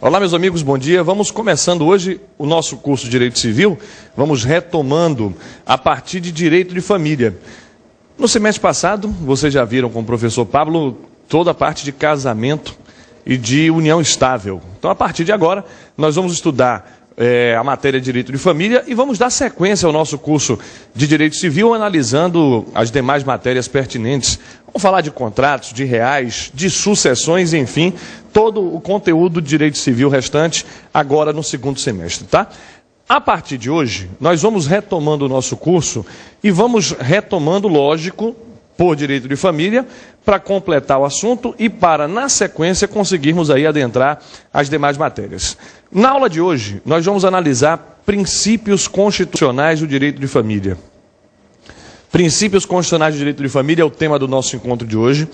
Olá, meus amigos, bom dia. Vamos começando hoje o nosso curso de Direito Civil. Vamos retomando a partir de Direito de Família. No semestre passado, vocês já viram com o professor Pablo toda a parte de casamento e de união estável. Então, a partir de agora, nós vamos estudar a matéria de Direito de Família e vamos dar sequência ao nosso curso de Direito Civil, analisando as demais matérias pertinentes. Vamos falar de contratos, de reais, de sucessões, enfim, todo o conteúdo de Direito Civil restante agora no segundo semestre, tá? A partir de hoje, nós vamos retomando o nosso curso e vamos retomando, lógico, por Direito de Família, para completar o assunto e para, na sequência, conseguirmos aí adentrar as demais matérias. Na aula de hoje, nós vamos analisar princípios constitucionais do direito de família. Princípios constitucionais do direito de família é o tema do nosso encontro de hoje.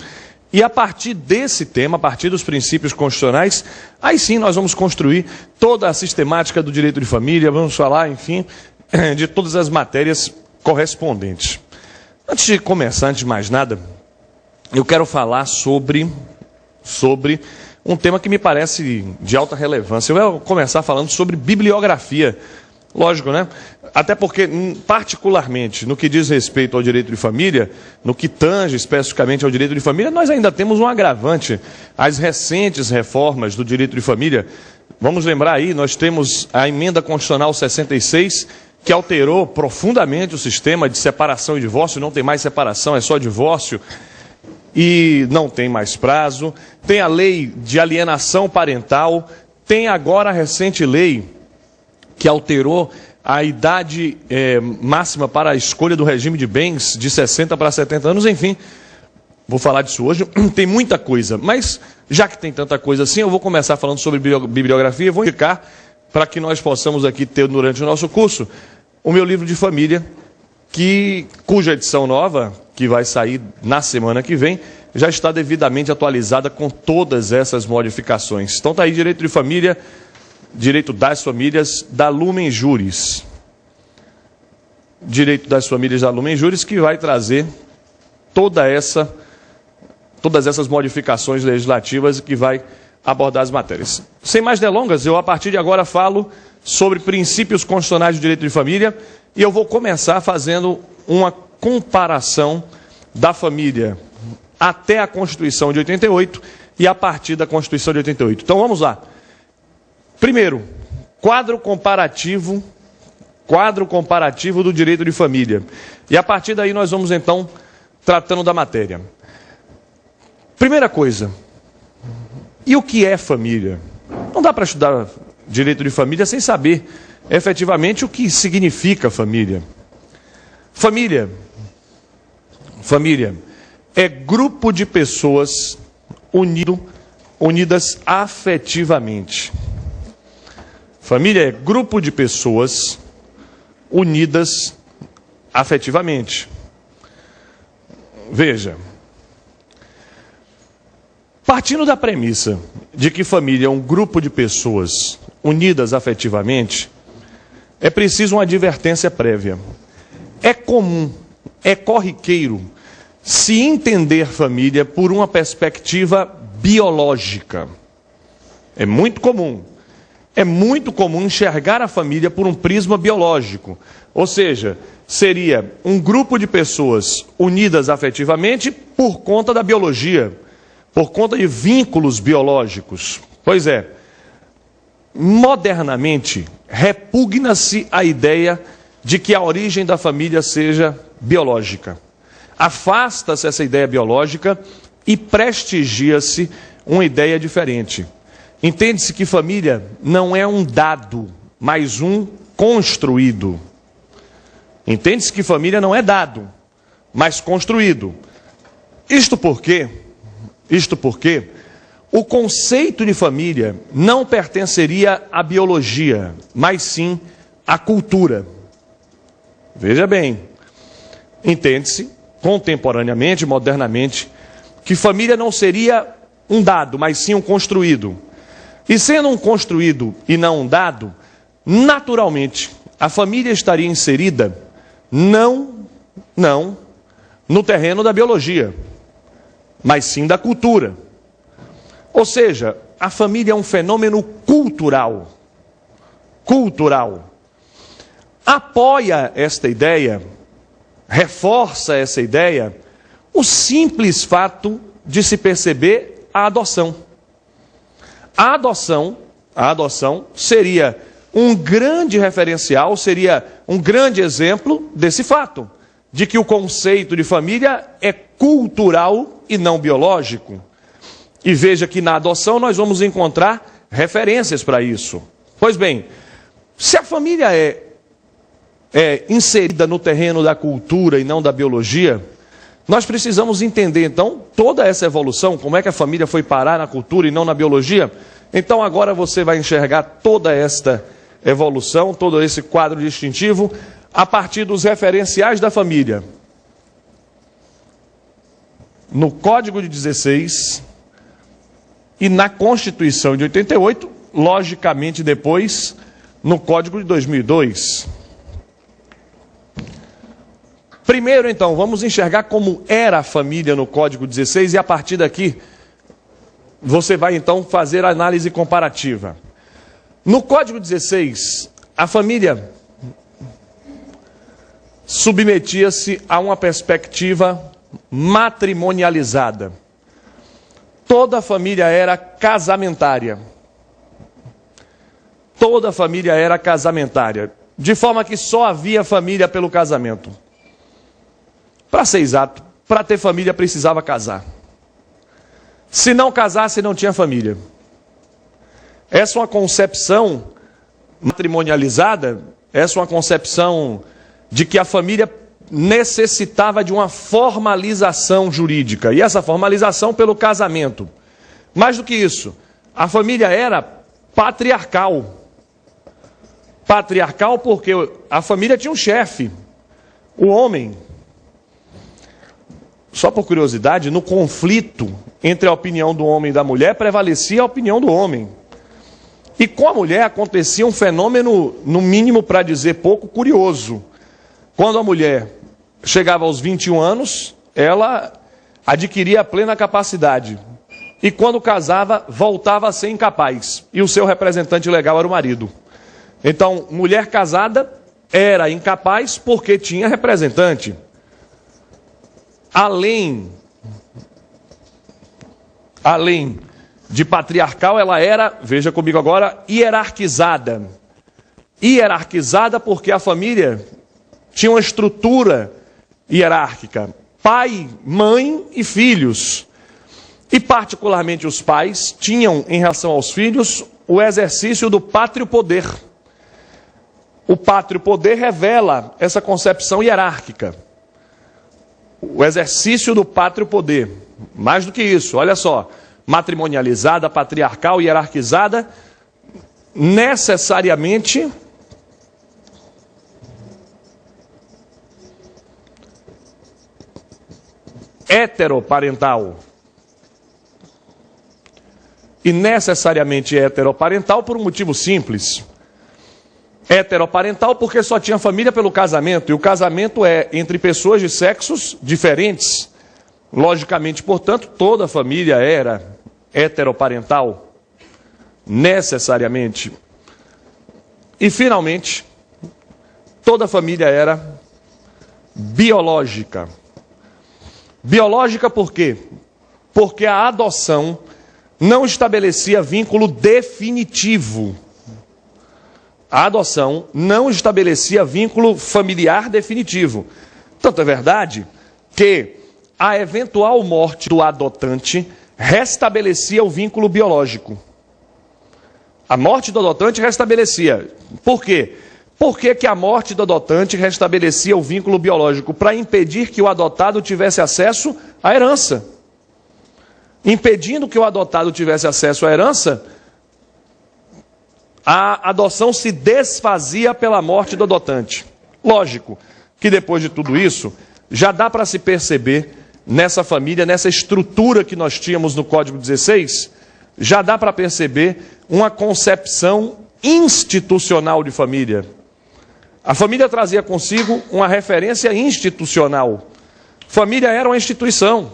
E a partir desse tema, a partir dos princípios constitucionais, aí sim nós vamos construir toda a sistemática do direito de família, vamos falar, enfim, de todas as matérias correspondentes. Antes de começar, antes de mais nada, eu quero falar sobre um tema que me parece de alta relevância. Eu vou começar falando sobre bibliografia. Lógico, né? Até porque, particularmente, no que diz respeito ao direito de família, no que tange especificamente ao direito de família, nós ainda temos um agravante. As recentes reformas do direito de família, vamos lembrar aí, nós temos a Emenda Constitucional 66, que alterou profundamente o sistema de separação e divórcio. Não tem mais separação, é só divórcio. E não tem mais prazo. Tem a lei de alienação parental. Tem agora a recente lei que alterou a idade máxima para a escolha do regime de bens de 60 para 70 anos. Enfim, vou falar disso hoje. Tem muita coisa, mas já que tem tanta coisa assim, eu vou começar falando sobre bibliografia e vou indicar, para que nós possamos aqui ter durante o nosso curso, o meu livro de família, cuja edição nova, que vai sair na semana que vem, já está devidamente atualizada com todas essas modificações. Então está aí Direito de Família, Direito das Famílias, da Lumen Juris. Direito das Famílias da Lumen Juris, que vai trazer todas essas modificações legislativas e que vai abordar as matérias. Sem mais delongas, eu a partir de agora falo sobre princípios constitucionais do direito de família e eu vou começar fazendo uma comparação da família até a Constituição de 88 e a partir da Constituição de 88. Então vamos lá. Primeiro, quadro comparativo do direito de família. E a partir daí nós vamos então tratando da matéria. Primeira coisa, e o que é família? Não dá para estudar direito de família sem saber efetivamente o que significa família. Família é grupo de pessoas unidas afetivamente. Família é grupo de pessoas unidas afetivamente. Veja, partindo da premissa de que família é um grupo de pessoas unidas afetivamente, é preciso uma advertência prévia. É comum, é corriqueiro se entender família por uma perspectiva biológica. É muito comum enxergar a família por um prisma biológico. Ou seja, seria um grupo de pessoas unidas afetivamente por conta da biologia, por conta de vínculos biológicos. Pois é, modernamente, repugna-se a ideia de que a origem da família seja biológica. Afasta-se essa ideia biológica e prestigia-se uma ideia diferente. Entende-se que família não é um dado, mas um construído. Entende-se que família não é dado, mas construído. Isto porque o conceito de família não pertenceria à biologia, mas sim à cultura. Veja bem, entende-se contemporaneamente, modernamente, que família não seria um dado, mas sim um construído. E sendo um construído e não um dado, naturalmente, a família estaria inserida não no terreno da biologia, mas sim da cultura. Ou seja, a família é um fenômeno cultural. Cultural. Apoia esta ideia, reforça essa ideia, o simples fato de se perceber a adoção. A adoção seria um grande referencial, seria um grande exemplo desse fato, de que o conceito de família é cultural e não biológico. E veja que na adoção nós vamos encontrar referências para isso. Pois bem, se a família é inserida no terreno da cultura e não da biologia, nós precisamos entender então toda essa evolução, como é que a família foi parar na cultura e não na biologia. Então agora você vai enxergar toda esta evolução, todo esse quadro distintivo, a partir dos referenciais da família. No Código de 16 e na Constituição de 88, logicamente depois no Código de 2002. Primeiro, então, vamos enxergar como era a família no Código 16 e a partir daqui você vai então fazer a análise comparativa. No Código 16, a família submetia-se a uma perspectiva matrimonializada. Toda a família era casamentária. Toda a família era casamentária, de forma que só havia família pelo casamento. Para ser exato, para ter família precisava casar. Se não casasse, não tinha família. Essa é uma concepção matrimonializada, essa é uma concepção de que a família necessitava de uma formalização jurídica. E essa formalização pelo casamento. Mais do que isso, a família era patriarcal. Patriarcal porque a família tinha um chefe, o homem. Só por curiosidade, no conflito entre a opinião do homem e da mulher, prevalecia a opinião do homem. E com a mulher acontecia um fenômeno, no mínimo para dizer pouco, curioso. Quando a mulher chegava aos 21 anos, ela adquiria a plena capacidade. E quando casava, voltava a ser incapaz. E o seu representante legal era o marido. Então, mulher casada era incapaz porque tinha representante. Além de patriarcal, ela era, veja comigo agora, hierarquizada. Hierarquizada porque a família tinha uma estrutura hierárquica. Pai, mãe e filhos. E particularmente os pais tinham, em relação aos filhos, o exercício do pátrio poder. O pátrio poder revela essa concepção hierárquica. O exercício do pátrio poder. Mais do que isso, olha só. Matrimonializada, patriarcal, hierarquizada, necessariamente heteroparental. E necessariamente heteroparental por um motivo simples. Heteroparental porque só tinha família pelo casamento, e o casamento é entre pessoas de sexos diferentes. Logicamente, portanto, toda a família era heteroparental, necessariamente. E, finalmente, toda a família era biológica. Biológica por quê? Porque a adoção não estabelecia vínculo definitivo. A adoção não estabelecia vínculo familiar definitivo. Tanto é verdade que a eventual morte do adotante restabelecia o vínculo biológico. A morte do adotante restabelecia. Por quê? Por que a morte do adotante restabelecia o vínculo biológico? Para impedir que o adotado tivesse acesso à herança. Impedindo que o adotado tivesse acesso à herança, a adoção se desfazia pela morte do adotante. Lógico que depois de tudo isso, já dá para se perceber nessa família, nessa estrutura que nós tínhamos no Código 16, já dá para perceber uma concepção institucional de família. A família trazia consigo uma referência institucional. Família era uma instituição.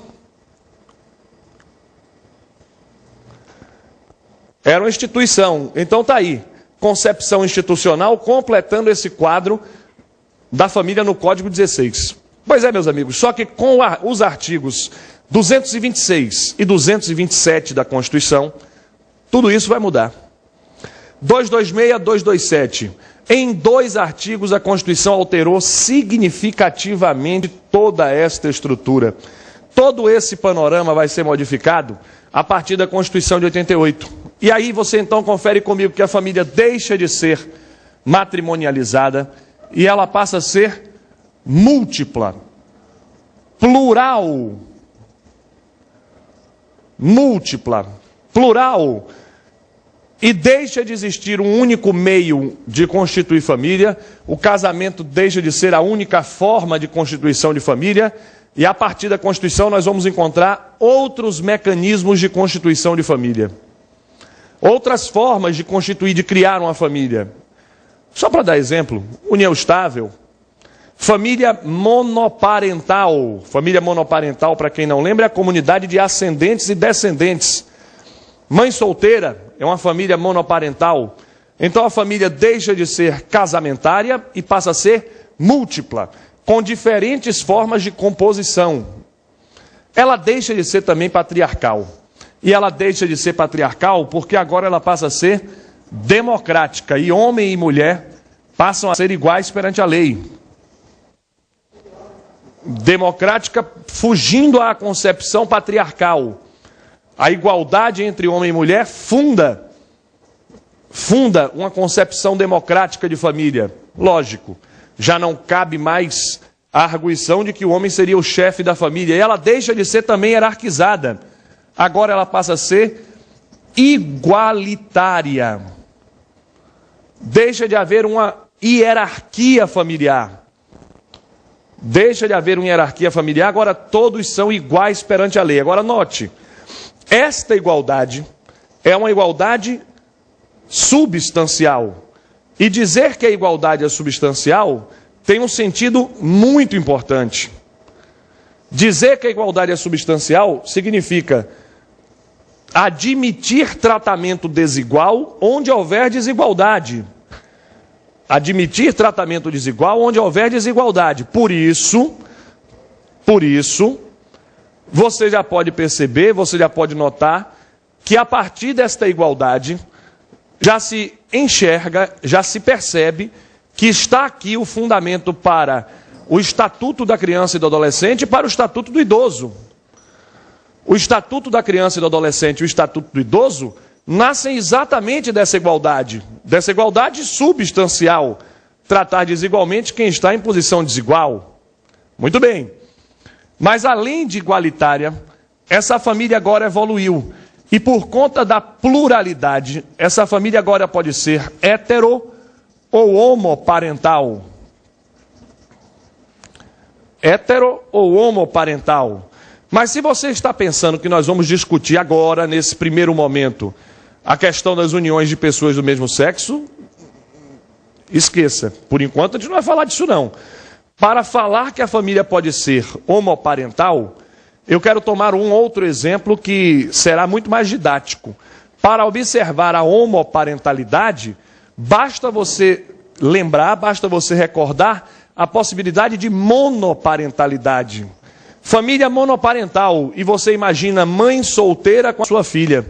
Era uma instituição. Então está aí, concepção institucional completando esse quadro da família no Código 16. Pois é, meus amigos, só que com os artigos 226 e 227 da Constituição, tudo isso vai mudar. 226, 227. Em 2 artigos, a Constituição alterou significativamente toda esta estrutura. Todo esse panorama vai ser modificado a partir da Constituição de 88. E aí você então confere comigo que a família deixa de ser matrimonializada e ela passa a ser múltipla, plural, múltipla, plural, e deixa de existir um único meio de constituir família, o casamento deixa de ser a única forma de constituição de família, e a partir da Constituição nós vamos encontrar outros mecanismos de constituição de família, outras formas de constituir, de criar uma família. Só para dar exemplo, união estável, família monoparental. Família monoparental, para quem não lembra, é a comunidade de ascendentes e descendentes. Mãe solteira é uma família monoparental. Então a família deixa de ser casamentária e passa a ser múltipla, com diferentes formas de composição. Ela deixa de ser também patriarcal. E ela deixa de ser patriarcal porque agora ela passa a ser democrática. E homem e mulher passam a ser iguais perante a lei. Democrática, fugindo à concepção patriarcal. A igualdade entre homem e mulher funda uma concepção democrática de família. Lógico, já não cabe mais a arguição de que o homem seria o chefe da família. E ela deixa de ser também hierarquizada. Agora ela passa a ser igualitária. Deixa de haver uma hierarquia familiar. Deixa de haver uma hierarquia familiar, agora todos são iguais perante a lei. Agora note, esta igualdade é uma igualdade substancial. E dizer que a igualdade é substancial tem um sentido muito importante. Dizer que a igualdade é substancial significa admitir tratamento desigual onde houver desigualdade. Admitir tratamento desigual onde houver desigualdade. Por isso, você já pode perceber, você já pode notar que a partir desta igualdade já se enxerga, já se percebe que está aqui o fundamento para o Estatuto da Criança e do Adolescente e para o Estatuto do Idoso. O Estatuto da Criança e do Adolescente e o Estatuto do Idoso nascem exatamente dessa igualdade substancial, tratar desigualmente quem está em posição desigual. Muito bem, mas além de igualitária, essa família agora evoluiu, e por conta da pluralidade, essa família agora pode ser hetero ou homoparental. Hetero ou homoparental. Mas se você está pensando que nós vamos discutir agora, nesse primeiro momento, a questão das uniões de pessoas do mesmo sexo, esqueça. Por enquanto a gente não vai falar disso não. Para falar que a família pode ser homoparental, eu quero tomar um outro exemplo que será muito mais didático. Para observar a homoparentalidade, basta você lembrar, basta você recordar a possibilidade de monoparentalidade. Família monoparental, e você imagina mãe solteira com a sua filha.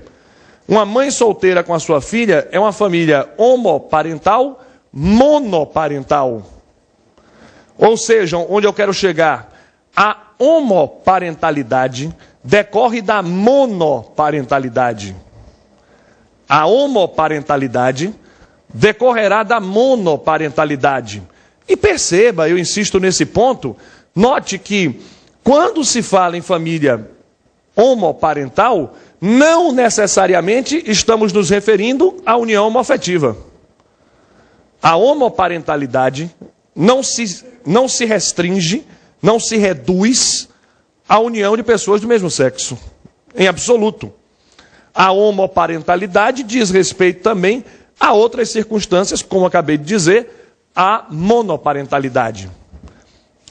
Uma mãe solteira com a sua filha é uma família homoparental, monoparental. Ou seja, onde eu quero chegar, a homoparentalidade decorre da monoparentalidade. A homoparentalidade decorrerá da monoparentalidade. E perceba, eu insisto nesse ponto, note que quando se fala em família homoparental, não necessariamente estamos nos referindo à união homoafetiva. A homoparentalidade não se restringe, não se reduz à união de pessoas do mesmo sexo, em absoluto. A homoparentalidade diz respeito também a outras circunstâncias, como acabei de dizer, a monoparentalidade.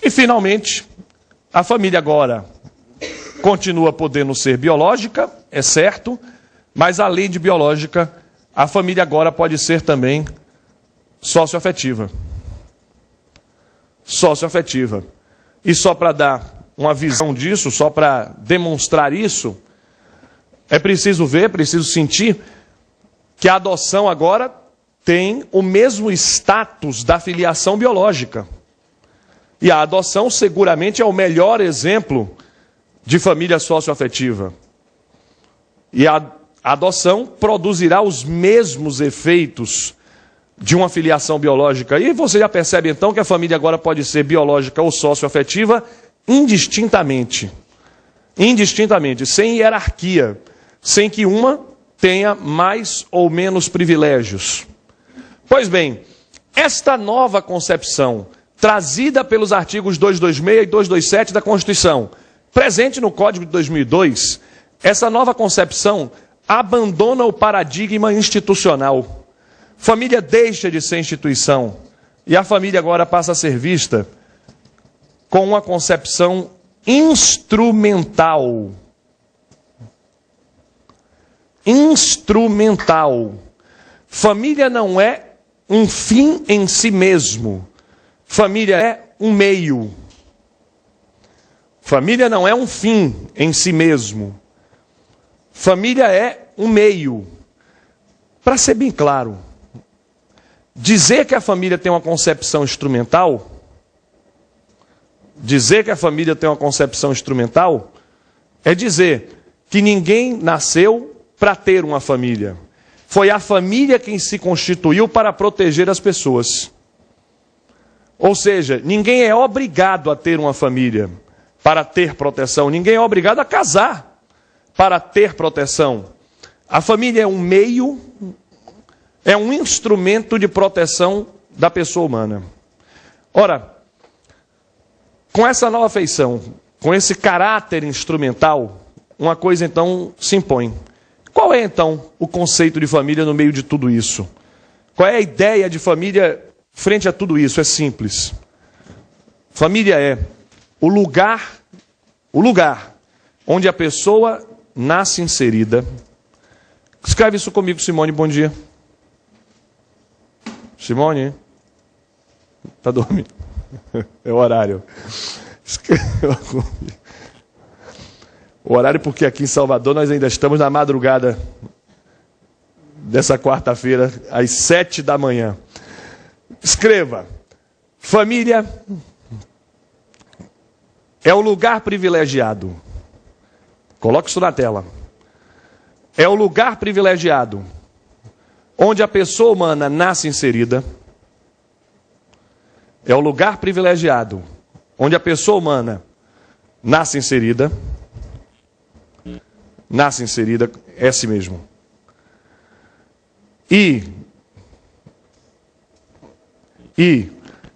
E, finalmente, a família agora continua podendo ser biológica, é certo, Mas além de biológica, a família agora pode ser também socioafetiva. Socioafetiva. E só para dar uma visão disso, só para demonstrar isso, é preciso ver, preciso sentir que a adoção agora tem o mesmo status da filiação biológica. E a adoção seguramente é o melhor exemplo de família socioafetiva. E a adoção produzirá os mesmos efeitos de uma filiação biológica. E você já percebe então que a família agora pode ser biológica ou socioafetiva indistintamente. Indistintamente, sem hierarquia, sem que uma tenha mais ou menos privilégios. Pois bem, esta nova concepção, trazida pelos artigos 226 e 227 da Constituição, presente no Código de 2002, essa nova concepção abandona o paradigma institucional. Família deixa de ser instituição e a família agora passa a ser vista com uma concepção instrumental. Instrumental. Família não é um fim em si mesmo. Família é um meio. Família não é um fim em si mesmo. Família é um meio. Para ser bem claro, dizer que a família tem uma concepção instrumental, é dizer que ninguém nasceu para ter uma família. Foi a família quem se constituiu para proteger as pessoas. Ou seja, ninguém é obrigado a ter uma família para ter proteção. Ninguém é obrigado a casar para ter proteção. A família é um meio, é um instrumento de proteção da pessoa humana. Ora, com essa nova feição, com esse caráter instrumental, uma coisa então se impõe. Qual é então o conceito de família no meio de tudo isso? Qual é a ideia de família frente a tudo isso? É simples. Família é o lugar onde a pessoa nasce inserida. Escreve isso comigo, Simone, bom dia. Simone? Está dormindo? É o horário. Escreva comigo. O horário porque aqui em Salvador nós ainda estamos na madrugada dessa quarta-feira, às 7 da manhã. Escreva. Família é o lugar privilegiado. Coloque isso na tela. É o lugar privilegiado onde a pessoa humana nasce inserida. É o lugar privilegiado onde a pessoa humana nasce inserida. Nasce inserida, é assim mesmo. E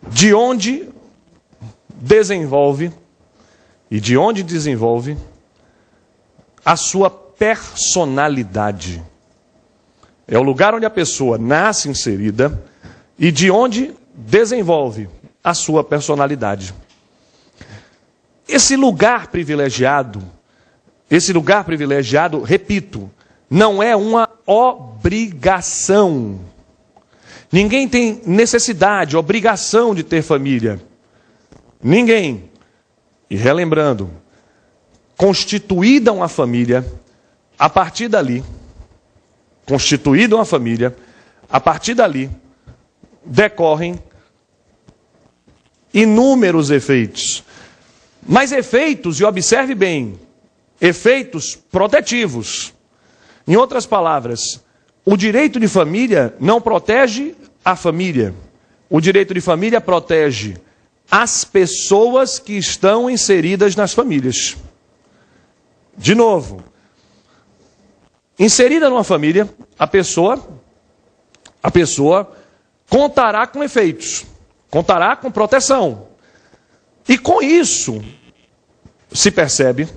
de onde desenvolve a sua personalidade. É o lugar onde a pessoa nasce inserida e de onde desenvolve a sua personalidade. Esse lugar privilegiado, repito, não é uma obrigação. Ninguém tem necessidade, obrigação de ter família. Ninguém. E relembrando, constituída uma família, a partir dali, decorrem inúmeros efeitos. Mas efeitos, e observe bem, efeitos protetivos. Em outras palavras, o direito de família não protege a família. O direito de família protege as pessoas que estão inseridas nas famílias. De novo, inserida numa família, a pessoa contará com efeitos, contará com proteção. E com isso se percebe,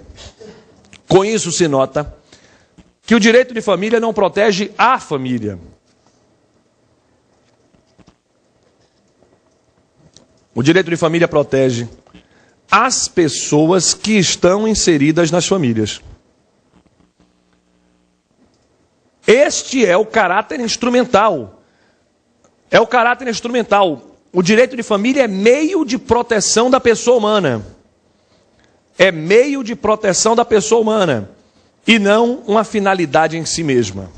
com isso se nota, que o direito de família não protege a família. O direito de família protege as pessoas que estão inseridas nas famílias. Este é o caráter instrumental. É o caráter instrumental. O direito de família é meio de proteção da pessoa humana. É meio de proteção da pessoa humana. E não uma finalidade em si mesma.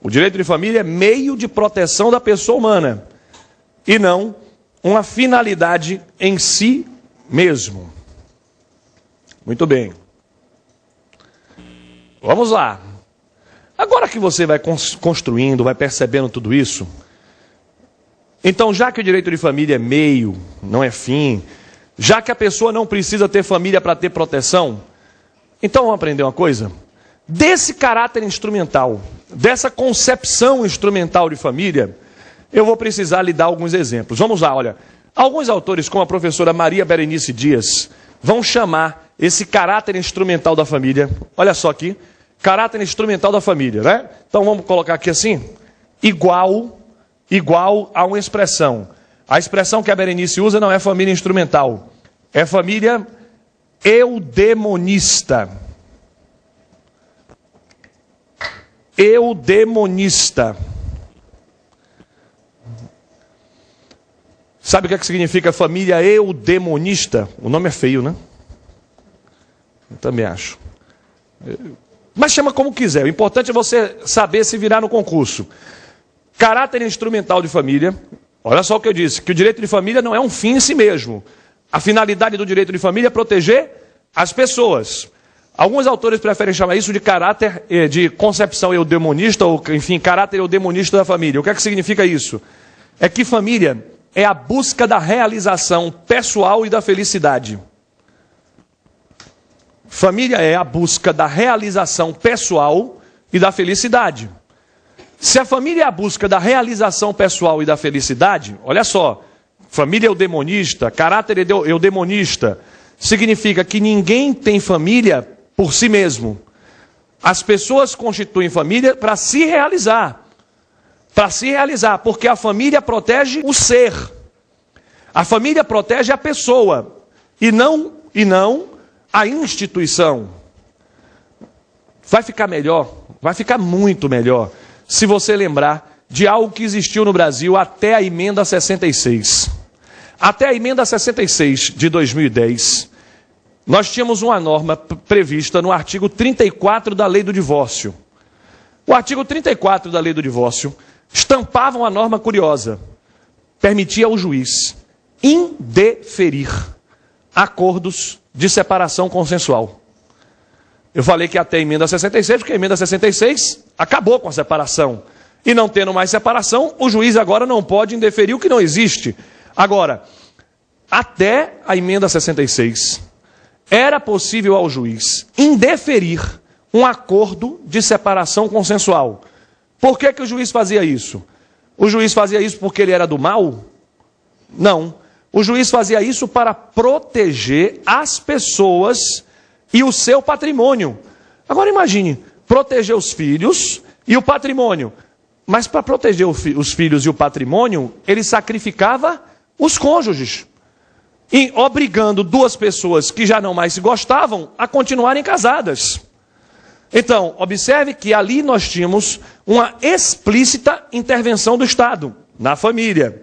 O direito de família é meio de proteção da pessoa humana. E não uma finalidade em si mesmo. Muito bem. Vamos lá. Agora que você vai construindo, vai percebendo tudo isso, então já que o direito de família é meio, não é fim, já que a pessoa não precisa ter família para ter proteção, então vamos aprender uma coisa? Desse caráter instrumental, dessa concepção instrumental de família, eu vou precisar lhe dar alguns exemplos. Vamos lá, olha. Alguns autores, como a professora Maria Berenice Dias, vão chamar esse caráter instrumental da família, olha só aqui, caráter instrumental da família, né? Então vamos colocar aqui assim, igual a uma expressão. A expressão que a Berenice usa não é família instrumental, é família eudemonista. Eudemonista. Sabe o que significa família eudemonista? O nome é feio, né? Eu também acho. Mas chama como quiser. O importante é você saber se virar no concurso. Caráter instrumental de família. Olha só o que eu disse, que o direito de família não é um fim em si mesmo. A finalidade do direito de família é proteger as pessoas. Alguns autores preferem chamar isso de caráter de concepção eudemonista, ou enfim, caráter eudemonista da família. O que é que significa isso? É que família é a busca da realização pessoal e da felicidade. Família é a busca da realização pessoal e da felicidade. Se a família é a busca da realização pessoal e da felicidade, olha só, família eudemonista, caráter eudemonista, significa que ninguém tem família por si mesmo. As pessoas constituem família para se realizar. Para se realizar, porque a família protege o ser. A família protege a pessoa e não a instituição. Vai ficar melhor, vai ficar muito melhor, se você lembrar de algo que existiu no Brasil até a emenda 66. Até a emenda 66 de 2010, nós tínhamos uma norma prevista no artigo 34 da Lei do Divórcio. O artigo 34 da Lei do Divórcio estampava uma norma curiosa. Permitia ao juiz indeferir acordos de separação consensual. Eu falei que até a emenda 66, porque a emenda 66 acabou com a separação. E não tendo mais separação, o juiz agora não pode indeferir o que não existe. Agora, até a emenda 66, era possível ao juiz indeferir um acordo de separação consensual. Por que o juiz fazia isso? O juiz fazia isso porque ele era do mal? Não. O juiz fazia isso para proteger as pessoas e o seu patrimônio. Agora imagine, proteger os filhos e o patrimônio. Mas para proteger os filhos e o patrimônio, ele sacrificava os cônjuges, e obrigando duas pessoas que já não mais se gostavam a continuarem casadas. Então, observe que ali nós tínhamos uma explícita intervenção do Estado na família.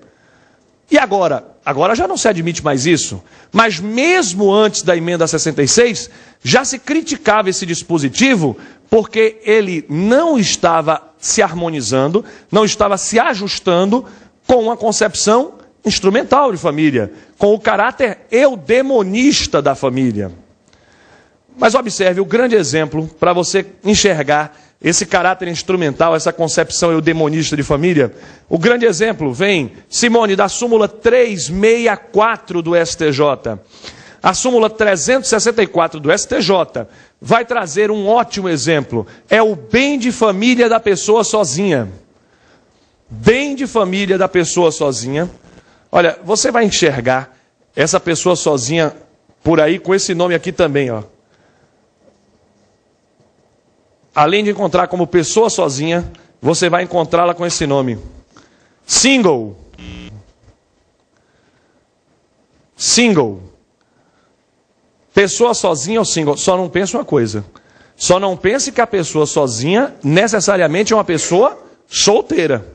E agora? Agora já não se admite mais isso. Mas mesmo antes da emenda 66, já se criticava esse dispositivo porque ele não estava se harmonizando, não estava se ajustando com uma concepção instrumental de família, com o caráter eudemonista da família. Mas observe o grande exemplo para você enxergar esse caráter instrumental, essa concepção eudemonista de família. O grande exemplo vem, Simone, da súmula 364 do STJ. A súmula 364 do STJ vai trazer um ótimo exemplo. É o bem de família da pessoa sozinha. Bem de família da pessoa sozinha. Olha, você vai enxergar essa pessoa sozinha por aí com esse nome aqui também, ó. Além de encontrar como pessoa sozinha, você vai encontrá-la com esse nome. Single. Single. Pessoa sozinha ou single. Só não pensa uma coisa. Só não pense que a pessoa sozinha necessariamente é uma pessoa solteira.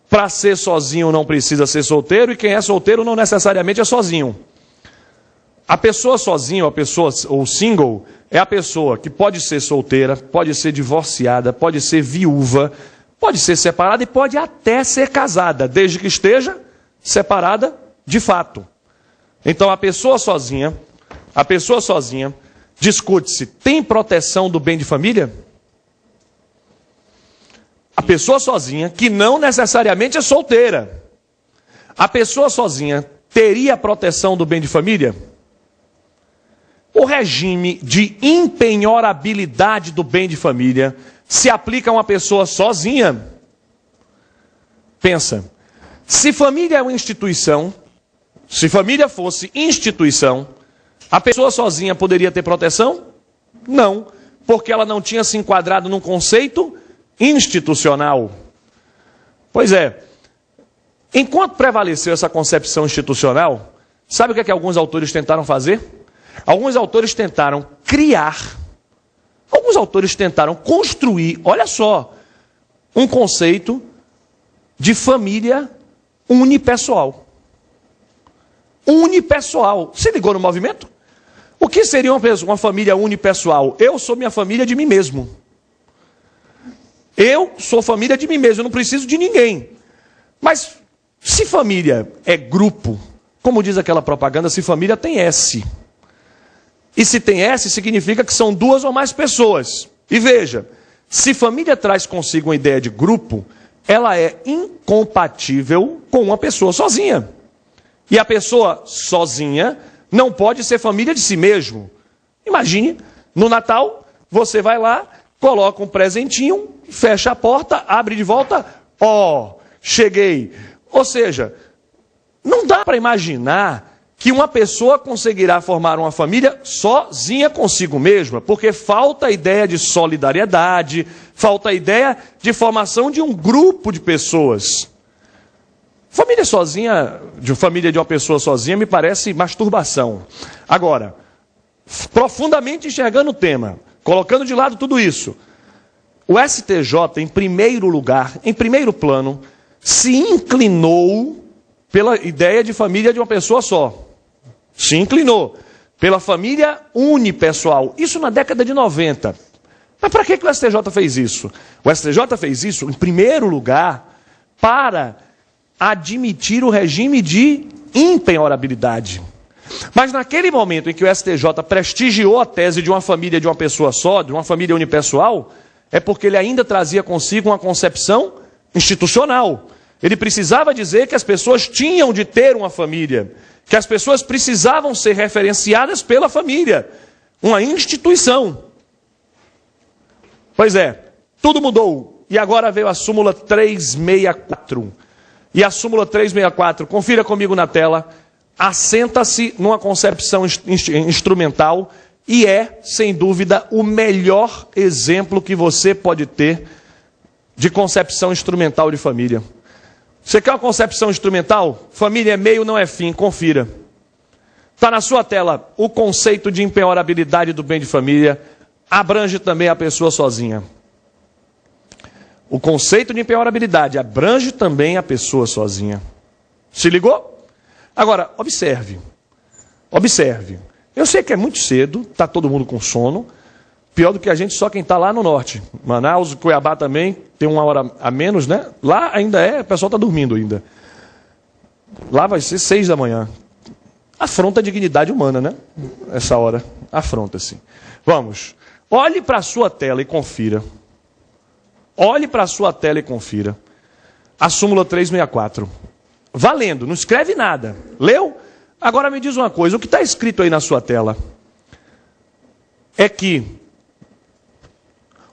Para ser sozinho não precisa ser solteiro, e quem é solteiro não necessariamente é sozinho. A pessoa sozinha, a pessoa ou single, é a pessoa que pode ser solteira, pode ser divorciada, pode ser viúva, pode ser separada e pode até ser casada, desde que esteja separada de fato. Então a pessoa sozinha, discute-se, tem proteção do bem de família? A pessoa sozinha, que não necessariamente é solteira, a pessoa sozinha teria proteção do bem de família? O regime de impenhorabilidade do bem de família se aplica a uma pessoa sozinha? Pensa, se família é uma instituição, se família fosse instituição, a pessoa sozinha poderia ter proteção? Não, porque ela não tinha se enquadrado num conceito institucional. Pois é, enquanto prevaleceu essa concepção institucional, sabe o que é que alguns autores tentaram fazer? Alguns autores tentaram criar, alguns autores tentaram construir, olha só, um conceito de família unipessoal. Unipessoal. Se ligou no movimento? O que seria uma família unipessoal? Eu sou minha família de mim mesmo. Eu sou família de mim mesmo, eu não preciso de ninguém. Mas se família é grupo, como diz aquela propaganda, se família tem S. E se tem S, significa que são duas ou mais pessoas. E veja, se família traz consigo uma ideia de grupo, ela é incompatível com uma pessoa sozinha. E a pessoa sozinha não pode ser família de si mesmo. Imagine, no Natal, você vai lá, coloca um presentinho, fecha a porta, abre de volta, cheguei. Ou seja, não dá para imaginar que uma pessoa conseguirá formar uma família sozinha consigo mesma, porque falta a ideia de solidariedade, falta a ideia de formação de um grupo de pessoas. Família de uma pessoa sozinha me parece masturbação. Agora, profundamente enxergando o tema, colocando de lado tudo isso, o STJ, em primeiro lugar, em primeiro plano, se inclinou pela ideia de família de uma pessoa só. Se inclinou pela família unipessoal. Isso na década de 90. Mas para que o STJ fez isso? O STJ fez isso, em primeiro lugar, para admitir o regime de impenhorabilidade. Mas naquele momento em que o STJ prestigiou a tese de uma família de uma pessoa só, de uma família unipessoal, é porque ele ainda trazia consigo uma concepção institucional. Ele precisava dizer que as pessoas tinham de ter uma família, que as pessoas precisavam ser referenciadas pela família, uma instituição. Pois é, tudo mudou. E agora veio a súmula 364. E a súmula 364, confira comigo na tela, assenta-se numa concepção instrumental e é, sem dúvida, o melhor exemplo que você pode ter de concepção instrumental de família. Você quer uma concepção instrumental? Família é meio, não é fim, confira. Está na sua tela, o conceito de impenhorabilidade do bem de família abrange também a pessoa sozinha. O conceito de impenhorabilidade abrange também a pessoa sozinha. Se ligou? Agora, observe. Observe. Eu sei que é muito cedo, está todo mundo com sono. Pior do que a gente, só quem está lá no norte. Manaus, Cuiabá também, tem uma hora a menos, né? Lá ainda o pessoal está dormindo ainda. Lá vai ser 6 da manhã. Afronta a dignidade humana, né? Essa hora, afronta-se. Vamos. Olhe para a sua tela e confira. Olhe para a sua tela e confira. A súmula 364. Valendo, não escreve nada. Leu? Agora me diz uma coisa, o que está escrito aí na sua tela é que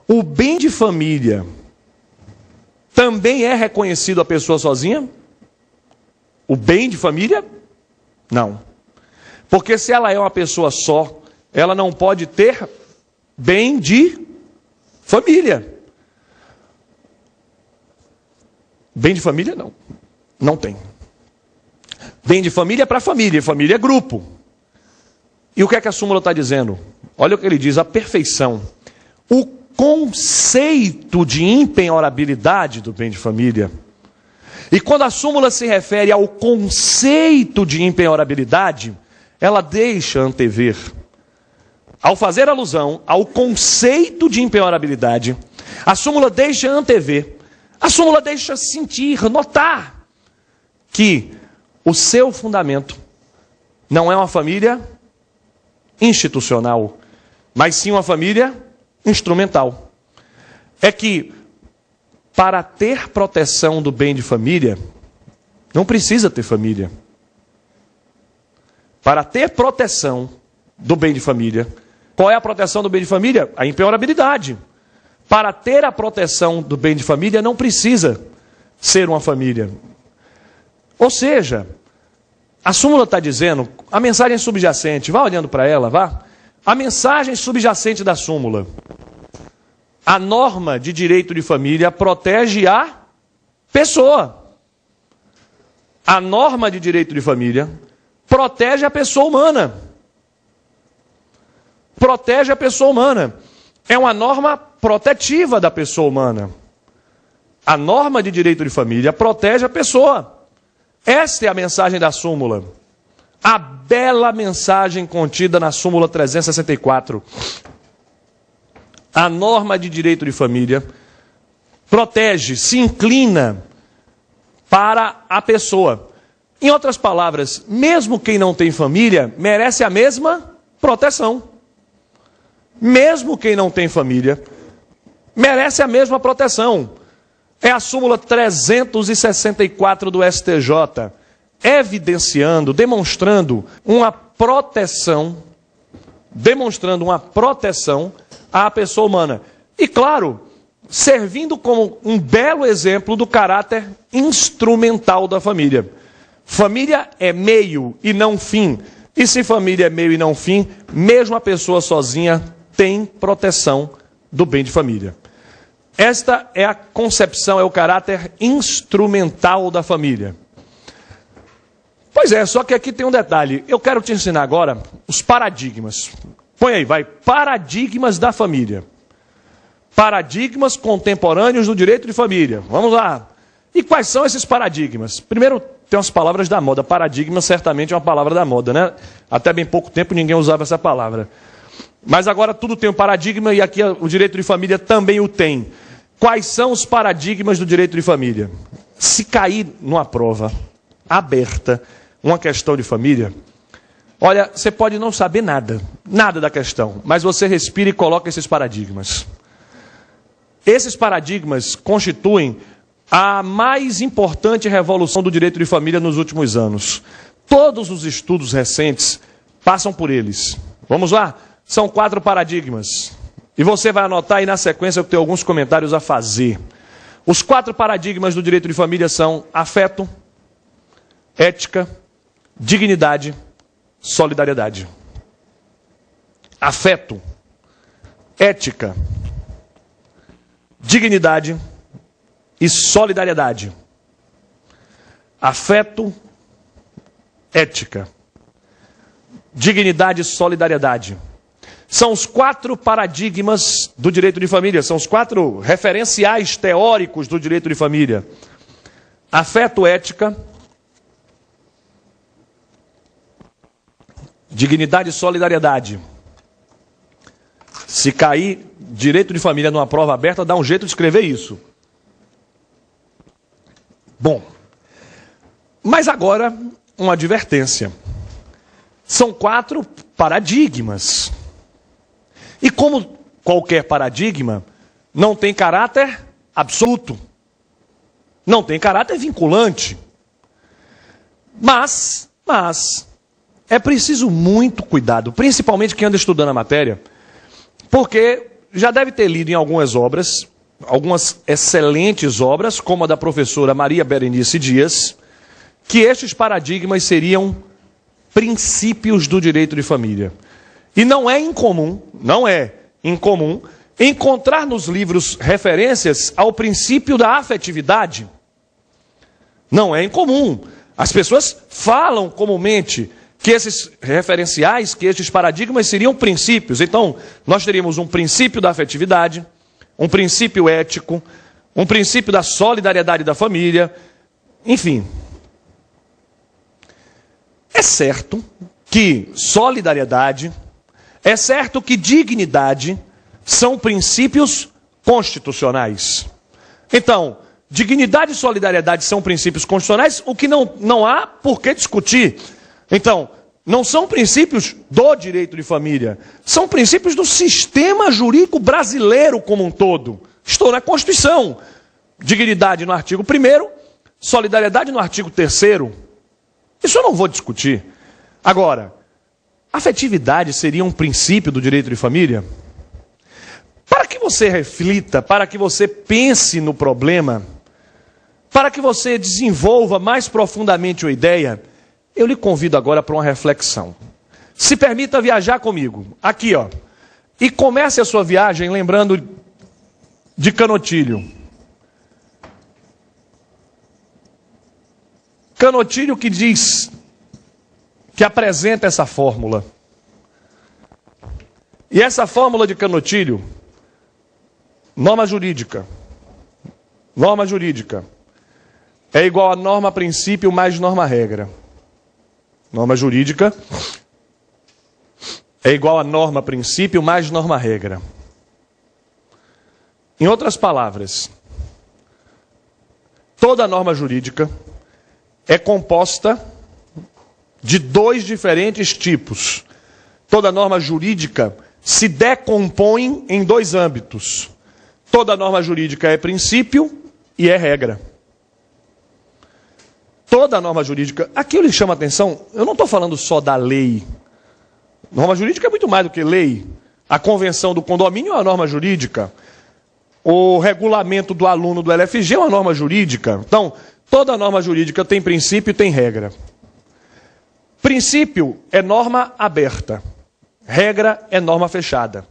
o bem de família também é reconhecido a pessoa sozinha? O bem de família? Não. Porque se ela é uma pessoa só, ela não pode ter bem de família. Bem de família, não. Não tem. Bem de família é para família é grupo. E o que é que a súmula está dizendo? Olha o que ele diz, a perfeição. o conceito de impenhorabilidade do bem de família. E quando a súmula se refere ao conceito de impenhorabilidade, ela deixa antever. Ao fazer alusão ao conceito de impenhorabilidade, a súmula deixa antever, a súmula deixa sentir, notar que o seu fundamento não é uma família institucional, mas sim uma família instrumental. É que para ter proteção do bem de família, não precisa ter família. Para ter proteção do bem de família, qual é a proteção do bem de família? A impenhorabilidade. Para ter a proteção do bem de família, não precisa ser uma família. Ou seja, a súmula está dizendo, a mensagem subjacente, vá olhando para ela, vá. A mensagem subjacente da súmula. A norma de direito de família protege a pessoa. A norma de direito de família protege a pessoa humana. Protege a pessoa humana. É uma norma protetiva da pessoa humana. A norma de direito de família protege a pessoa. Esta é a mensagem da súmula. A bela mensagem contida na súmula 364. A norma de direito de família protege, se inclina para a pessoa. Em outras palavras, mesmo quem não tem família merece a mesma proteção. Mesmo quem não tem família merece a mesma proteção. É a súmula 364 do STJ, evidenciando, demonstrando uma proteção à pessoa humana. E claro, servindo como um belo exemplo do caráter instrumental da família. Família é meio e não fim. E se família é meio e não fim, mesmo a pessoa sozinha tem proteção do bem de família. Esta é a concepção, é o caráter instrumental da família. Pois é, só que aqui tem um detalhe. Eu quero te ensinar agora os paradigmas. Põe aí, vai. Paradigmas da família. Paradigmas contemporâneos do direito de família. Vamos lá. E quais são esses paradigmas? Primeiro, tem umas palavras da moda. Paradigma certamente é uma palavra da moda, né? Até bem pouco tempo ninguém usava essa palavra. Mas agora tudo tem um paradigma e aqui o direito de família também o tem. Quais são os paradigmas do direito de família? Se cair numa prova aberta uma questão de família, olha, você pode não saber nada da questão, mas você respira e coloca esses paradigmas. Esses paradigmas constituem a mais importante revolução do direito de família nos últimos anos. Todos os estudos recentes passam por eles. Vamos lá? São 4 paradigmas. E você vai anotar aí na sequência, eu tenho alguns comentários a fazer. Os 4 paradigmas do direito de família são afeto, ética, dignidade, solidariedade. Afeto, ética, dignidade e solidariedade. Afeto, ética, dignidade e solidariedade. São os 4 paradigmas do direito de família, são os 4 referenciais teóricos do direito de família. Afeto, ética, dignidade e solidariedade. Se cair direito de família numa prova aberta, dá um jeito de escrever isso. Bom, mas agora uma advertência. São 4 paradigmas. E como qualquer paradigma, não tem caráter absoluto. Não tem caráter vinculante. Mas é preciso muito cuidado, principalmente quem anda estudando a matéria, porque já deve ter lido em algumas obras, algumas excelentes obras, como a da professora Maria Berenice Dias, que estes paradigmas seriam princípios do direito de família. E não é incomum encontrar nos livros referências ao princípio da afetividade. Não é incomum. As pessoas falam comumente que esses referenciais, que esses paradigmas seriam princípios. Então, nós teríamos um princípio da afetividade, um princípio ético, um princípio da solidariedade da família, enfim. É certo que solidariedade, é certo que dignidade são princípios constitucionais. Então, dignidade e solidariedade são princípios constitucionais, o que não há por que discutir. Então, não são princípios do direito de família, são princípios do sistema jurídico brasileiro como um todo. Estou na Constituição. Dignidade no artigo 1º, solidariedade no artigo 3º. Isso eu não vou discutir. Agora, afetividade seria um princípio do direito de família? Para que você reflita, para que você pense no problema, para que você desenvolva mais profundamente uma ideia, eu lhe convido agora para uma reflexão. Se permita viajar comigo, aqui ó, e comece a sua viagem lembrando de Canotilho. Canotilho que diz, que apresenta essa fórmula. E essa fórmula de Canotilho, norma jurídica, é igual a norma princípio mais norma regra. Norma jurídica é igual a norma princípio mais norma regra. Em outras palavras, toda norma jurídica é composta de dois diferentes tipos. Toda norma jurídica se decompõe em dois âmbitos. Toda norma jurídica é princípio e é regra. Toda norma jurídica, aqui eu lhe chamo a atenção, eu não estou falando só da lei. Norma jurídica é muito mais do que lei. A convenção do condomínio é uma norma jurídica. O regulamento do aluno do LFG é uma norma jurídica. Então, toda norma jurídica tem princípio e tem regra. Princípio é norma aberta. Regra é norma fechada.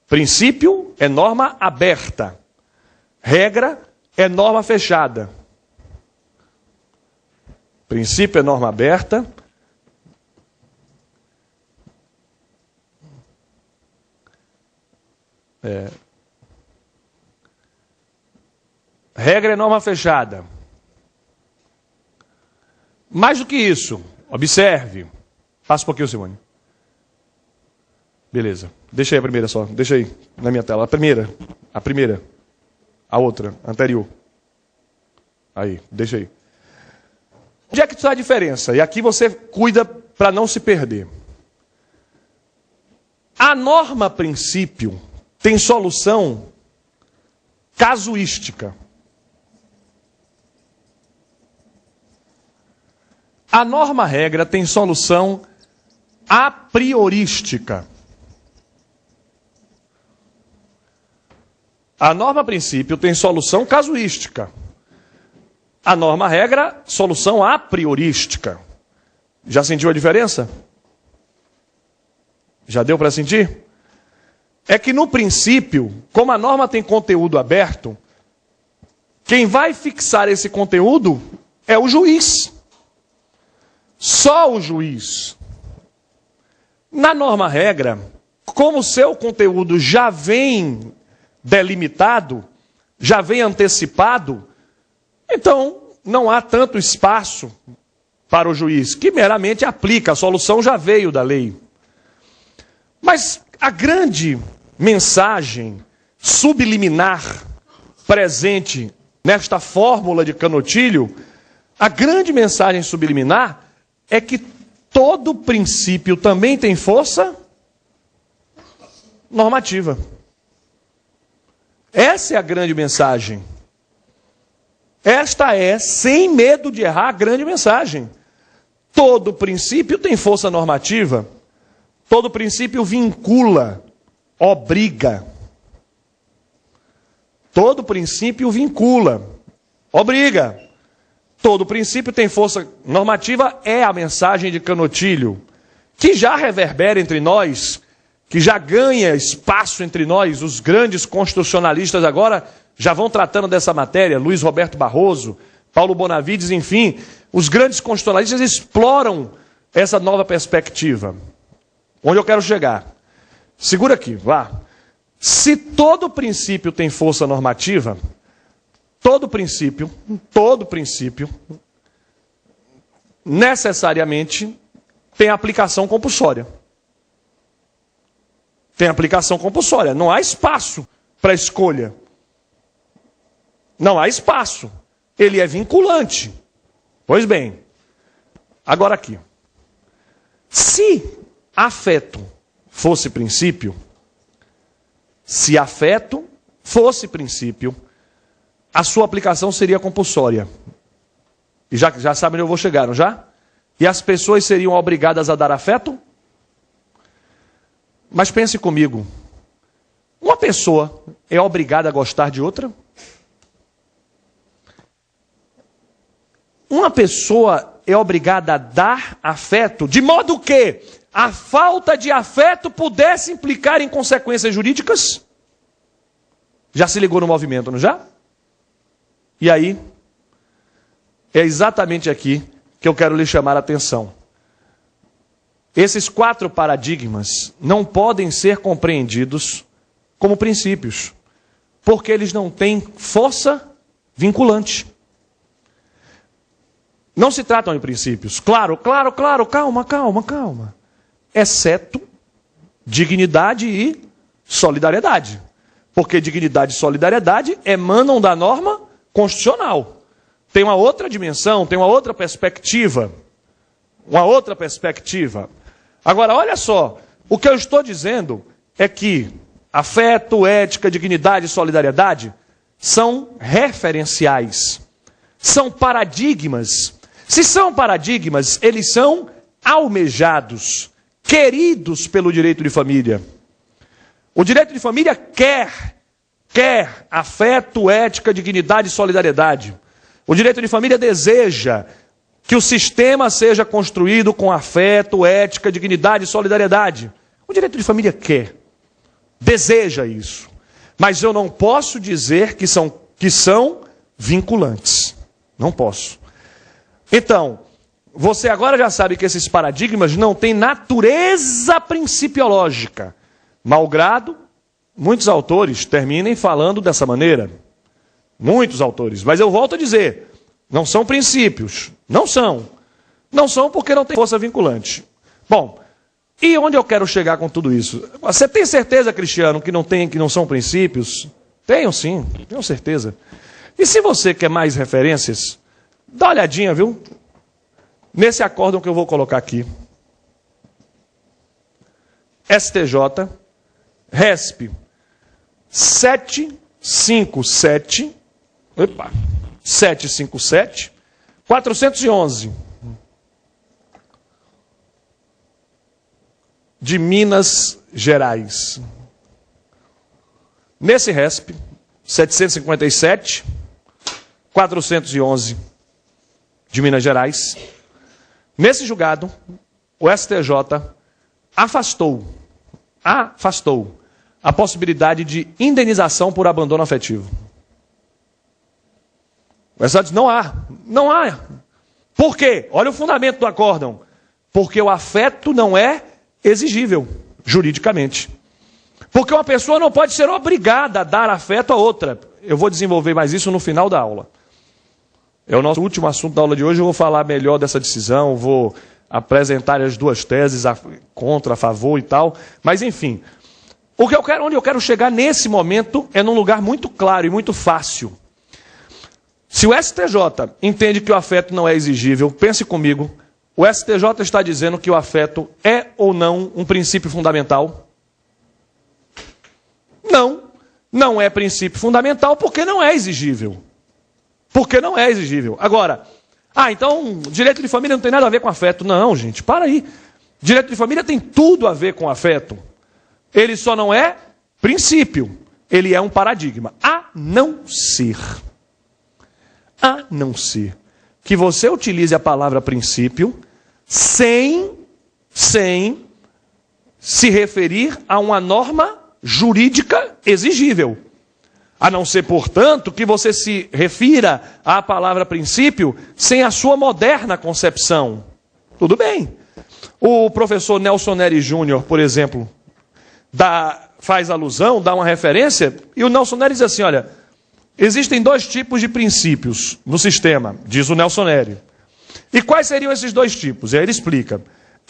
Princípio é norma aberta. Regra é norma fechada. Princípio é norma aberta. Regra é norma fechada. Mais do que isso, observe. Passa um pouquinho, Simone. Beleza. Deixa aí a primeira só. Deixa aí na minha tela. A primeira. A outra. A anterior. Aí. Deixa aí. Onde é que está a diferença? E aqui você cuida para não se perder. A norma princípio tem solução casuística. A norma regra tem solução a priorística. A norma princípio tem solução casuística. A norma regra, solução a priorística. Já sentiu a diferença? Já deu para sentir? É que no princípio, como a norma tem conteúdo aberto, quem vai fixar esse conteúdo é o juiz. Só o juiz. Na norma regra, como o seu conteúdo já vem delimitado, já vem antecipado, então não há tanto espaço para o juiz, que meramente aplica, a solução já veio da lei. Mas a grande mensagem subliminar presente nesta fórmula de Canotilho, a grande mensagem subliminar é que todo princípio também tem força normativa. Essa é a grande mensagem. Esta é, sem medo de errar, a grande mensagem. Todo princípio tem força normativa. Todo princípio vincula, obriga. Todo princípio vincula, obriga. Todo princípio tem força normativa, é a mensagem de Canotilho, que já reverbera entre nós, que já ganha espaço entre nós. Os grandes constitucionalistas agora já vão tratando dessa matéria. Luiz Roberto Barroso Paulo Bonavides, enfim, os grandes constitucionalistas exploram essa nova perspectiva. Onde eu quero chegar? Segura aqui, vá. Se todo princípio tem força normativa, todo princípio, necessariamente tem aplicação compulsória. Tem aplicação compulsória. Não há espaço para escolha. Não há espaço. Ele é vinculante. Pois bem, agora aqui. Se afeto fosse princípio, a sua aplicação seria compulsória. E já sabem onde eu vou chegar, não já? E as pessoas seriam obrigadas a dar afeto? Mas pense comigo. Uma pessoa é obrigada a gostar de outra? Uma pessoa é obrigada a dar afeto, de modo que a falta de afeto pudesse implicar em consequências jurídicas? Já se ligou no movimento, não já? E aí, é exatamente aqui que eu quero lhe chamar a atenção. Esses 4 paradigmas não podem ser compreendidos como princípios, porque eles não têm força vinculante. Não se tratam de princípios. Claro, calma. Exceto dignidade e solidariedade. Porque dignidade e solidariedade emanam da norma constitucional. Tem uma outra dimensão, tem uma outra perspectiva. Agora, olha só, o que eu estou dizendo é que afeto, ética, dignidade e solidariedade são referenciais, são paradigmas. Se são paradigmas, eles são almejados, queridos pelo direito de família. O direito de família quer afeto, ética, dignidade e solidariedade. O direito de família deseja que o sistema seja construído com afeto, ética, dignidade e solidariedade. O direito de família quer, deseja isso. Mas eu não posso dizer que são vinculantes. Não posso. Então, você agora já sabe que esses paradigmas não têm natureza principiológica. Malgrado muitos autores terminem falando dessa maneira. Muitos autores. Mas eu volto a dizer, não são princípios. Não são. Não são porque não tem força vinculante. Bom, e onde eu quero chegar com tudo isso? Você tem certeza, Cristiano, que não são princípios? Tenho sim, tenho certeza. E se você quer mais referências, dá uma olhadinha, viu? Nesse acórdão que eu vou colocar aqui. STJ, RESP 757, 411, de Minas Gerais. Nesse RESP 757, 411, de Minas Gerais, nesse julgado, o STJ afastou a possibilidade de indenização por abandono afetivo. O STJ diz, não há. Por quê? Olha o fundamento do acórdão. Porque o afeto não é exigível, juridicamente. Porque uma pessoa não pode ser obrigada a dar afeto a outra. Eu vou desenvolver mais isso no final da aula. É o nosso último assunto da aula de hoje, eu vou falar melhor dessa decisão, vou apresentar as duas teses, contra, a favor e tal. Mas enfim, onde eu quero chegar nesse momento é num lugar muito claro e muito fácil. Se o STJ entende que o afeto não é exigível, pense comigo, o STJ está dizendo que o afeto é ou não um princípio fundamental? Não é princípio fundamental porque não é exigível. Agora, então direito de família não tem nada a ver com afeto. Não, gente, para aí. Direito de família tem tudo a ver com afeto. Ele só não é princípio. Ele é um paradigma. A não ser que você utilize a palavra princípio sem se referir a uma norma jurídica exigível. A não ser, portanto, que você se refira à palavra princípio sem a sua moderna concepção. Tudo bem. O professor Nelson Neri Júnior, por exemplo, faz alusão, dá uma referência, e o Nelson Neri diz assim, olha, existem 2 tipos de princípios no sistema, diz o Nelson Neri. E quais seriam esses 2 tipos? E aí ele explica.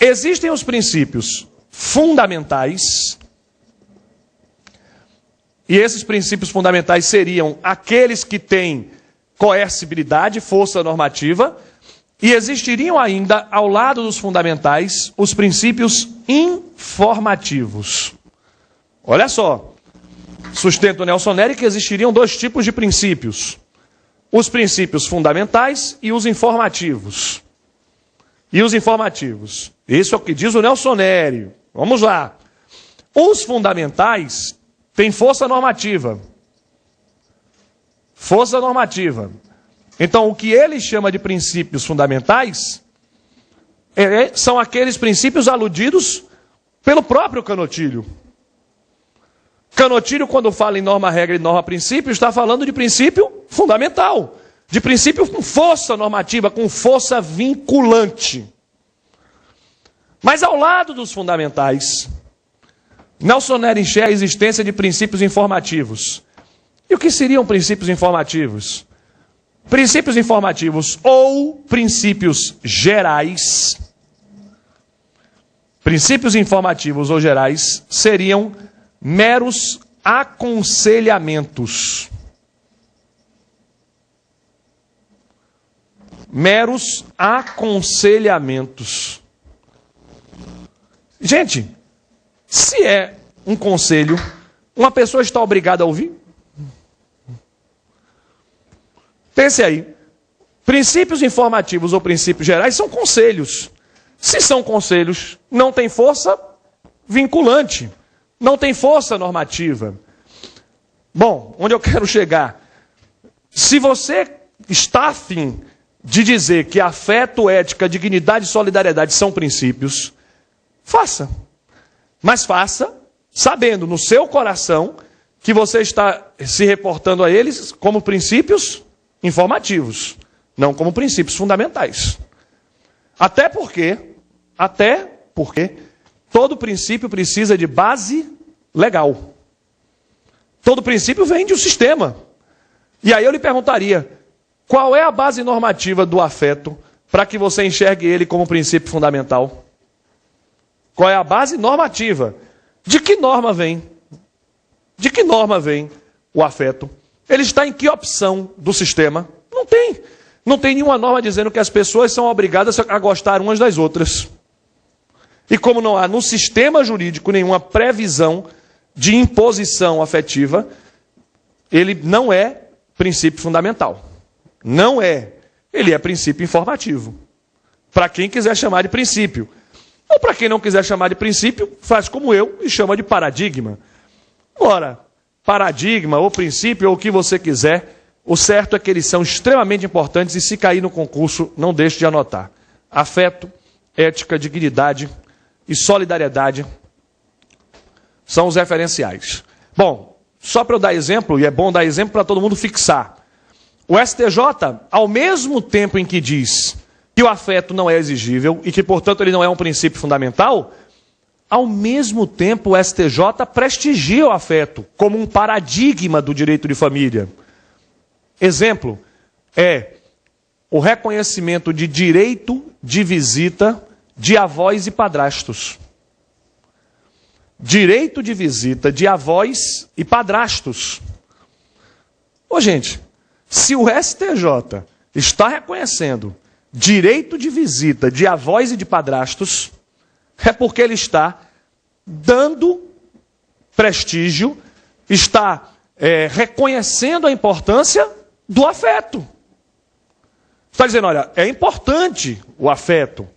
Existem os princípios fundamentais, e esses princípios fundamentais seriam aqueles que têm coercibilidade, força normativa, e existiriam ainda, ao lado dos fundamentais, os princípios informativos. Olha só, sustenta o Nelson Neri que existiriam 2 tipos de princípios. Os princípios fundamentais e os informativos. E os informativos. Isso é o que diz o Nelson Neri. Vamos lá. Os fundamentais têm força normativa. Força normativa. Então, o que ele chama de princípios fundamentais são aqueles princípios aludidos pelo próprio Canotilho. Canotilho, quando fala em norma, regra e norma, princípio, está falando de princípio fundamental. De princípio com força normativa, com força vinculante. Mas ao lado dos fundamentais, Nelson Neri enxerga a existência de princípios informativos. E o que seriam princípios informativos? Princípios informativos ou princípios gerais. Princípios informativos ou gerais seriam meros aconselhamentos. Meros aconselhamentos. Gente, se é um conselho, uma pessoa está obrigada a ouvir? Pense aí. Princípios informativos ou princípios gerais são conselhos. Se são conselhos, não tem força vinculante. Não tem força normativa. Bom, onde eu quero chegar? Se você está afim de dizer que afeto, ética, dignidade e solidariedade são princípios, faça. Mas faça sabendo no seu coração que você está se reportando a eles como princípios informativos, não como princípios fundamentais. Até porque todo princípio precisa de base legal. Todo princípio vem de um sistema. E aí eu lhe perguntaria, qual é a base normativa do afeto para que você enxergue ele como princípio fundamental? Qual é a base normativa? De que norma vem? De que norma vem o afeto? Ele está em que opção do sistema? Não tem. Não tem nenhuma norma dizendo que as pessoas são obrigadas a gostar umas das outras. E como não há no sistema jurídico nenhuma previsão de imposição afetiva, ele não é princípio fundamental. Não é. Ele é princípio informativo. Para quem quiser chamar de princípio. Ou para quem não quiser chamar de princípio, faz como eu e chama de paradigma. Ora, paradigma ou princípio ou o que você quiser, o certo é que eles são extremamente importantes e se cair no concurso, não deixe de anotar. Afeto, ética, dignidade e solidariedade são os referenciais. Bom, só para eu dar exemplo, e é bom dar exemplo para todo mundo fixar. O STJ, ao mesmo tempo em que diz que o afeto não é exigível e que, portanto, ele não é um princípio fundamental, ao mesmo tempo o STJ prestigia o afeto como um paradigma do direito de família. Exemplo é o reconhecimento de direito de visita de avós e padrastos. Direito de visita de avós e padrastos. Ô, gente, se o STJ está reconhecendo direito de visita de avós e de padrastos, é porque ele está dando prestígio, está reconhecendo a importância do afeto. Está dizendo, olha, é importante o afeto,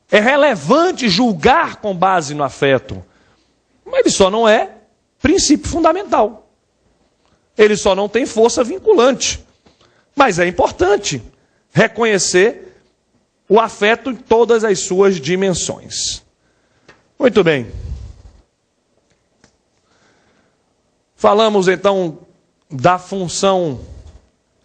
é relevante julgar com base no afeto, mas ele só não é princípio fundamental. Ele só não tem força vinculante. Mas é importante reconhecer o afeto em todas as suas dimensões. Muito bem. Falamos então da função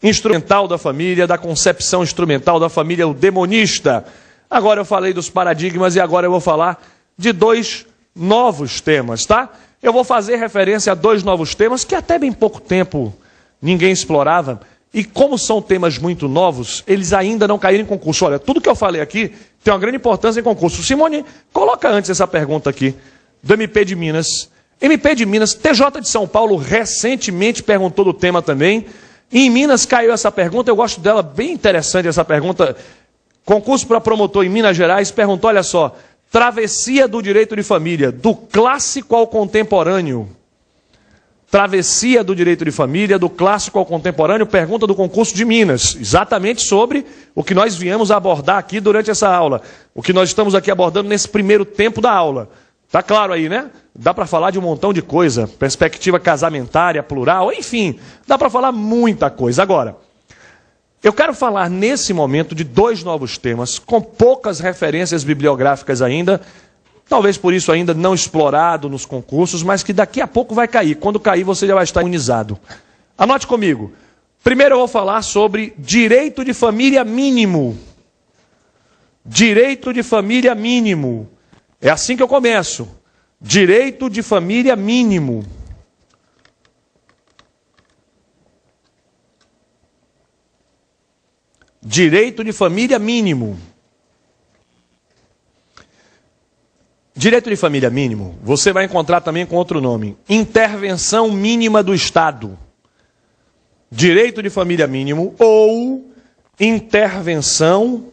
instrumental da família, da concepção instrumental da família, o demonista. Agora eu falei dos paradigmas e agora eu vou falar de dois novos temas, tá? Eu vou fazer referência a dois novos temas que até bem pouco tempo ninguém explorava. E como são temas muito novos, eles ainda não caíram em concurso. Olha, tudo que eu falei aqui tem uma grande importância em concurso. Simone, coloca antes essa pergunta aqui, do MP de Minas. MP de Minas, TJ de São Paulo recentemente perguntou do tema também. E em Minas caiu essa pergunta, eu gosto dela, bem interessante essa pergunta. Concurso para promotor em Minas Gerais perguntou, olha só, travessia do direito de família, do clássico ao contemporâneo. Travessia do direito de família, do clássico ao contemporâneo, pergunta do concurso de Minas, exatamente sobre o que nós viemos a abordar aqui durante essa aula, o que nós estamos aqui abordando nesse primeiro tempo da aula. Tá claro aí, né? Dá para falar de um montão de coisa, perspectiva casamentária, plural, enfim, dá para falar muita coisa. Agora, eu quero falar nesse momento de dois novos temas, com poucas referências bibliográficas ainda, talvez por isso ainda não explorado nos concursos, mas que daqui a pouco vai cair. Quando cair, você já vai estar imunizado. Anote comigo. Primeiro eu vou falar sobre direito de família mínimo. Direito de família mínimo. É assim que eu começo. Direito de família mínimo. Direito de família mínimo. Direito de família mínimo, você vai encontrar também com outro nome. Intervenção mínima do Estado. Direito de família mínimo ou intervenção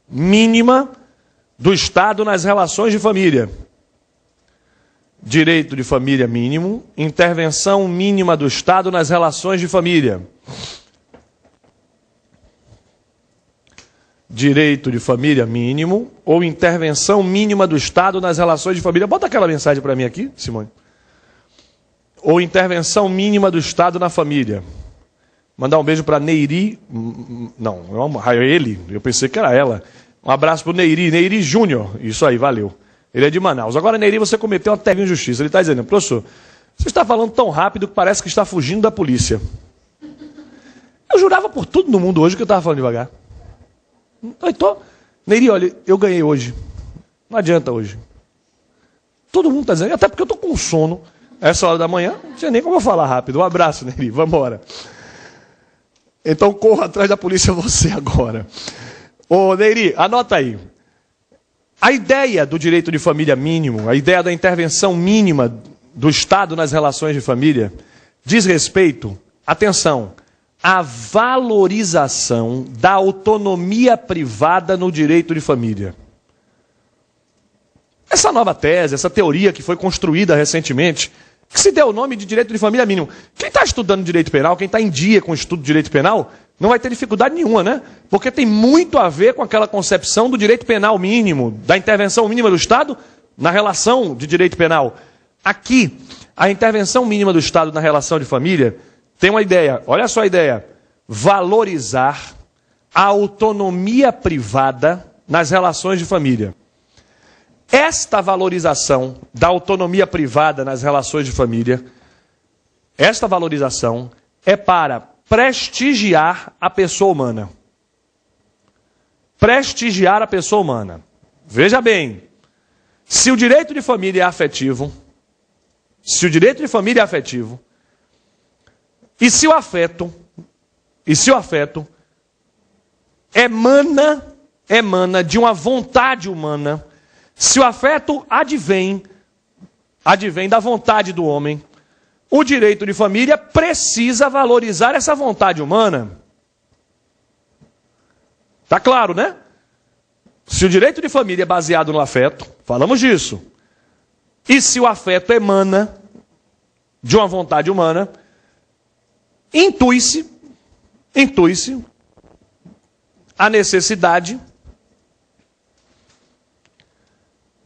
mínima do Estado nas relações de família. Direito de família mínimo, intervenção mínima do Estado nas relações de família. Direito de família mínimo ou intervenção mínima do Estado nas relações de família. Bota aquela mensagem para mim aqui, Simone. Ou intervenção mínima do Estado na família. Mandar um beijo para Neiri. Não, é ele. Eu pensei que era ela. Um abraço para o Neiri. Neiri Júnior. Isso aí, valeu. Ele é de Manaus. Agora, Neiri, você cometeu uma terrível injustiça. Ele está dizendo, professor, você está falando tão rápido que parece que está fugindo da polícia. Eu jurava por tudo no mundo hoje que eu estava falando devagar. Neiri, olha, eu ganhei hoje. Não adianta hoje. Todo mundo está dizendo, até porque eu estou com sono. Essa hora da manhã, não tinha nem como eu falar rápido. Um abraço, Neiri, vamos embora. Então corra atrás da polícia você agora. Ô, Neiri, anota aí. A ideia do direito de família mínimo, a ideia da intervenção mínima do Estado nas relações de família, diz respeito, atenção, à valorização da autonomia privada no direito de família. Essa nova tese, essa teoria que foi construída recentemente, que se deu o nome de direito de família mínimo. Quem está estudando direito penal, quem está em dia com o estudo de direito penal, não vai ter dificuldade nenhuma, né? Porque tem muito a ver com aquela concepção do direito penal mínimo, da intervenção mínima do Estado na relação de direito penal. Aqui, a intervenção mínima do Estado na relação de família tem uma ideia, olha só a ideia, valorizar a autonomia privada nas relações de família. Esta valorização da autonomia privada nas relações de família, esta valorização é para prestigiar a pessoa humana. Prestigiar a pessoa humana. Veja bem, se o direito de família é afetivo, e se o afeto emana de uma vontade humana, se o afeto advém da vontade do homem, o direito de família precisa valorizar essa vontade humana. Tá claro, né? Se o direito de família é baseado no afeto, falamos disso. E se o afeto emana de uma vontade humana, intui-se a necessidade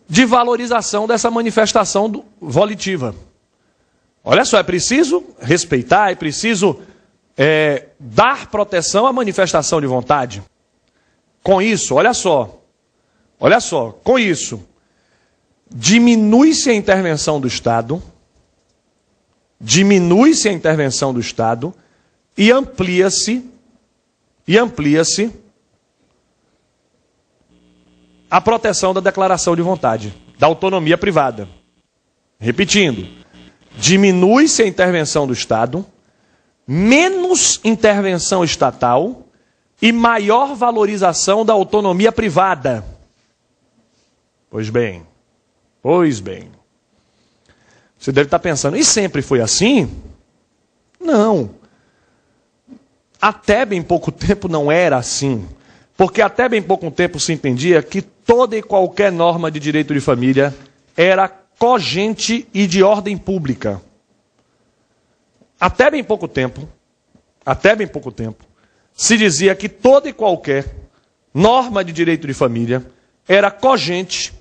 de valorização dessa manifestação volitiva. Olha só, é preciso respeitar, é preciso dar proteção à manifestação de vontade. Com isso, olha só, com isso, diminui-se a intervenção do Estado, diminui-se a intervenção do Estado e amplia-se a proteção da declaração de vontade, da autonomia privada. Repetindo, diminui-se a intervenção do Estado, menos intervenção estatal e maior valorização da autonomia privada. Pois bem. Você deve estar pensando, e sempre foi assim? Não. Até bem pouco tempo não era assim. Porque até bem pouco tempo se entendia que toda e qualquer norma de direito de família era cogente e de ordem pública. Até bem pouco tempo, se dizia que toda e qualquer norma de direito de família era cogente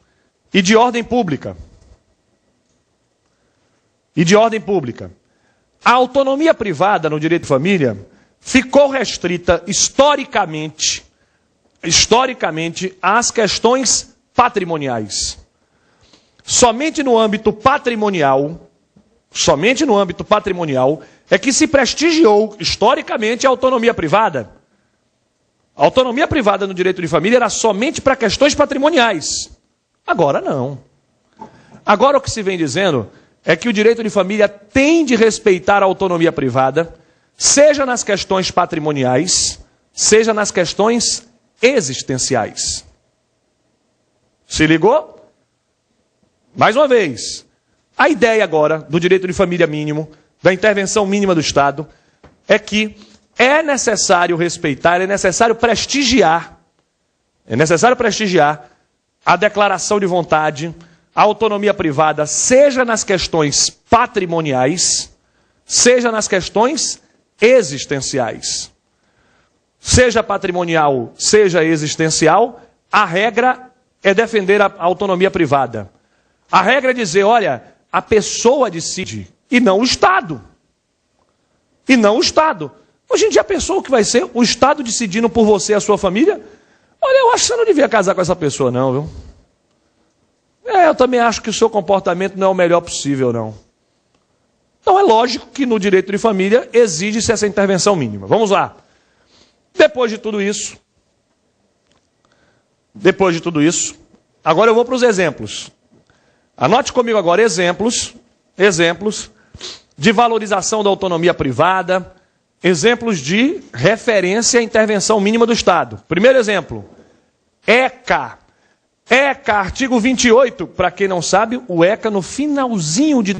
e de ordem pública. A autonomia privada no direito de família ficou restrita historicamente às questões patrimoniais. Somente no âmbito patrimonial é que se prestigiou historicamente a autonomia privada. A autonomia privada no direito de família era somente para questões patrimoniais. Agora não. Agora o que se vem dizendo é que o direito de família tem de respeitar a autonomia privada, seja nas questões patrimoniais, seja nas questões existenciais. Se ligou? Mais uma vez, a ideia agora do direito de família mínimo, da intervenção mínima do Estado, é que é necessário respeitar, é necessário prestigiar a declaração de vontade, a autonomia privada, seja nas questões patrimoniais, seja nas questões existenciais. Seja patrimonial, seja existencial, a regra é defender a autonomia privada. A regra é dizer, olha, a pessoa decide, e não o Estado. Hoje em dia, pensou o que vai ser? O Estado decidindo por você e a sua família? Olha, eu acho que você não devia casar com essa pessoa, não, viu? Eu também acho que o seu comportamento não é o melhor possível, não. Então é lógico que no direito de família exige-se essa intervenção mínima. Vamos lá. Depois de tudo isso, agora eu vou para os exemplos. Anote comigo agora exemplos de valorização da autonomia privada, exemplos de referência à intervenção mínima do Estado. Primeiro exemplo, ECA, artigo 28, para quem não sabe, o ECA no finalzinho de